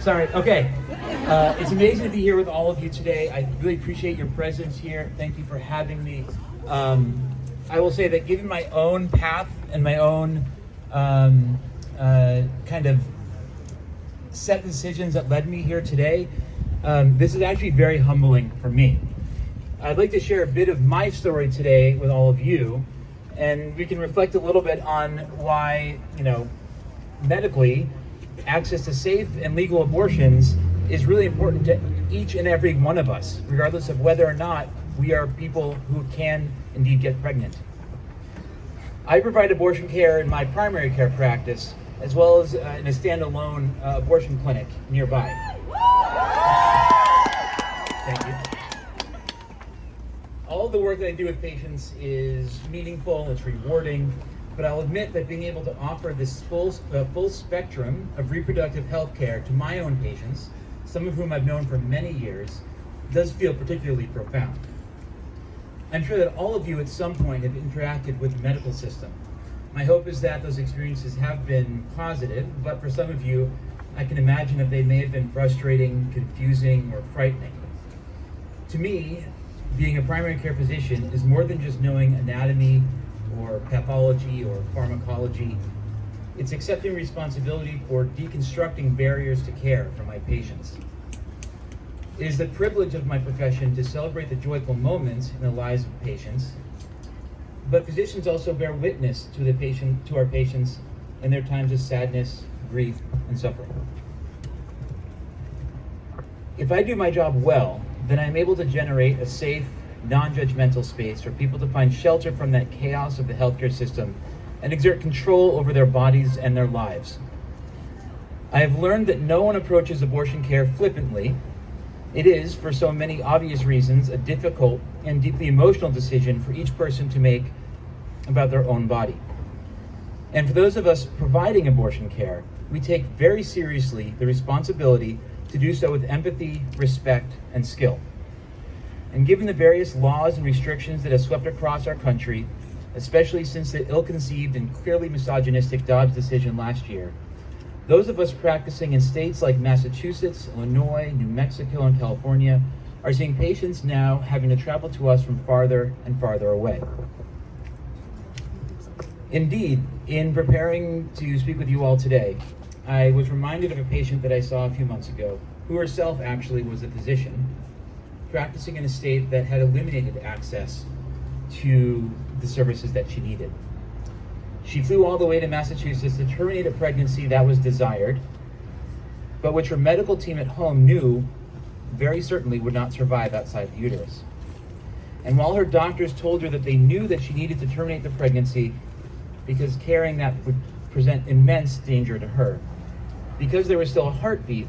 Sorry. Okay. It's amazing to be here with all of you today. I really appreciate your presence here. Thank you for having me. I will say that given my own path and my own kind of set decisions that led me here today, this is actually very humbling for me. I'd like to share a bit of my story today with all of you, and we can reflect a little bit on why, medically, access to safe and legal abortions is really important to each and every one of us, regardless of whether or not we are people who can indeed get pregnant. I provide abortion care in my primary care practice, as well as in a standalone abortion clinic nearby. Thank you. All of the work that I do with patients is meaningful, it's rewarding, but I'll admit that being able to offer this full spectrum of reproductive health care to my own patients, some of whom I've known for many years, does feel particularly profound. I'm sure that all of you at some point have interacted with the medical system. My hope is that those experiences have been positive, but for some of you, I can imagine that they may have been frustrating, confusing, or frightening. To me, being a primary care physician is more than just knowing anatomy or pathology or pharmacology. It's accepting responsibility for deconstructing barriers to care for my patients. It is the privilege of my profession to celebrate the joyful moments in the lives of patients, but physicians also bear witness to our patients in their times of sadness, grief, and suffering. If I do my job well, then I'm able to generate a safe, non-judgmental space for people to find shelter from that chaos of the healthcare system and exert control over their bodies and their lives. I have learned that no one approaches abortion care flippantly. It is, for so many obvious reasons, a difficult and deeply emotional decision for each person to make about their own body. And for those of us providing abortion care, we take very seriously the responsibility to do so with empathy, respect, and skill. And given the various laws and restrictions that have swept across our country, especially since the ill-conceived and clearly misogynistic Dobbs decision last year, those of us practicing in states like Massachusetts, Illinois, New Mexico, and California are seeing patients now having to travel to us from farther and farther away. Indeed, in preparing to speak with you all today, I was reminded of a patient that I saw a few months ago, who herself actually was a physician, practicing in a state that had eliminated access to the services that she needed. She flew all the way to Massachusetts to terminate a pregnancy that was desired, but which her medical team at home knew very certainly would not survive outside the uterus. And while her doctors told her that they knew that she needed to terminate the pregnancy because carrying that would present immense danger to her, because there was still a heartbeat,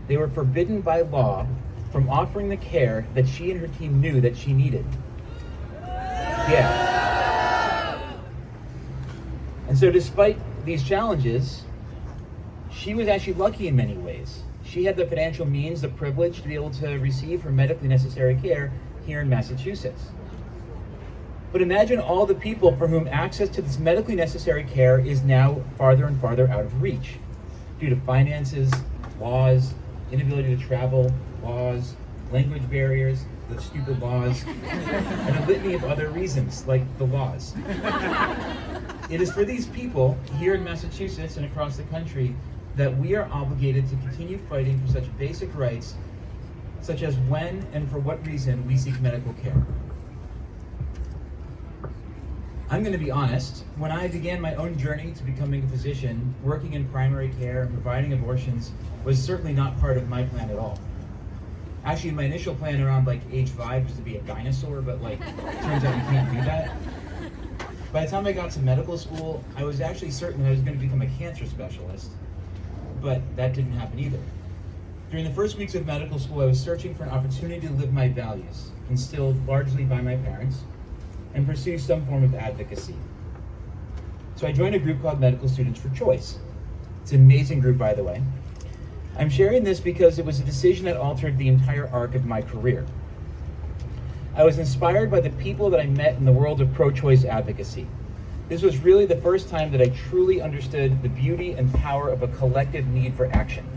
they were forbidden by law from offering the care that she and her team knew that she needed. Yeah. And so despite these challenges, she was actually lucky in many ways. She had the financial means, the privilege to be able to receive her medically necessary care here in Massachusetts. But imagine all the people for whom access to this medically necessary care is now farther and farther out of reach due to finances, laws, inability to travel, laws, language barriers, the stupid laws, and a litany of other reasons, like the laws. It is for these people here in Massachusetts and across the country that we are obligated to continue fighting for such basic rights, such as when and for what reason we seek medical care. I'm going to be honest, when I began my own journey to becoming a physician, working in primary care and providing abortions was certainly not part of my plan at all. Actually, my initial plan around age 5 was to be a dinosaur, but turns out you can't do that. By the time I got to medical school, I was actually certain that I was going to become a cancer specialist, but that didn't happen either. During the first weeks of medical school, I was searching for an opportunity to live my values, instilled largely by my parents, and pursue some form of advocacy. So I joined a group called Medical Students for Choice. It's an amazing group, by the way. I'm sharing this because it was a decision that altered the entire arc of my career. I was inspired by the people that I met in the world of pro-choice advocacy. This was really the first time that I truly understood the beauty and power of a collective need for action.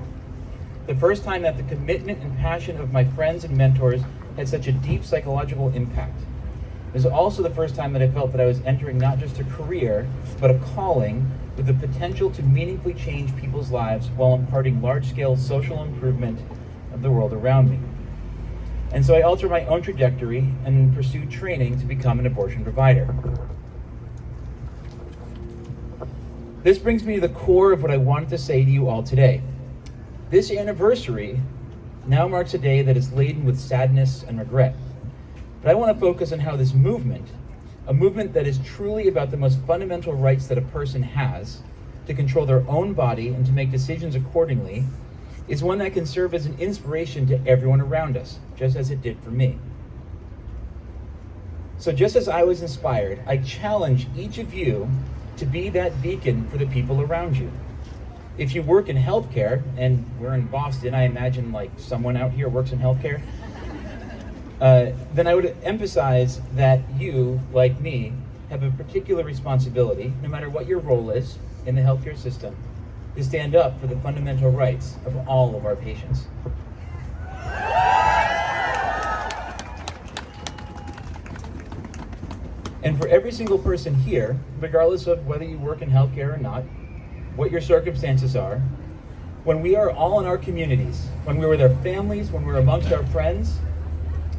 The first time that the commitment and passion of my friends and mentors had such a deep psychological impact. It was also the first time that I felt that I was entering not just a career, but a calling with the potential to meaningfully change people's lives while imparting large-scale social improvement of the world around me. And so I altered my own trajectory and pursued training to become an abortion provider. This brings me to the core of what I wanted to say to you all today. This anniversary now marks a day that is laden with sadness and regret. But I want to focus on how this movement, a movement that is truly about the most fundamental rights that a person has to control their own body and to make decisions accordingly, is one that can serve as an inspiration to everyone around us, just as it did for me. So just as I was inspired, I challenge each of you to be that beacon for the people around you. If you work in healthcare, and we're in Boston, I imagine like someone out here works in healthcare, then I would emphasize that you, like me, have a particular responsibility, no matter what your role is in the healthcare system, to stand up for the fundamental rights of all of our patients. And for every single person here, regardless of whether you work in healthcare or not, what your circumstances are, when we are all in our communities, when we're with our families, when we're amongst our friends,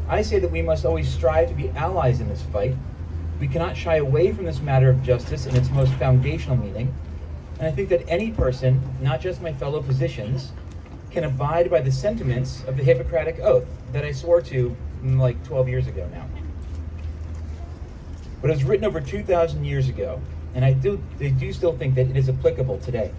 I say that we must always strive to be allies in this fight. We cannot shy away from this matter of justice in its most foundational meaning. And I think that any person, not just my fellow physicians, can abide by the sentiments of the Hippocratic Oath that I swore to like 12 years ago now. But it was written over 2,000 years ago, and I do still think that it is applicable today.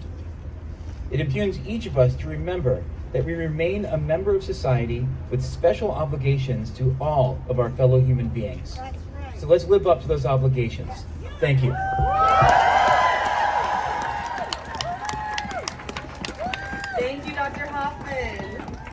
It impugns each of us to remember that we remain a member of society with special obligations to all of our fellow human beings. So let's live up to those obligations. Thank you. Thank you, Dr. Hoffman.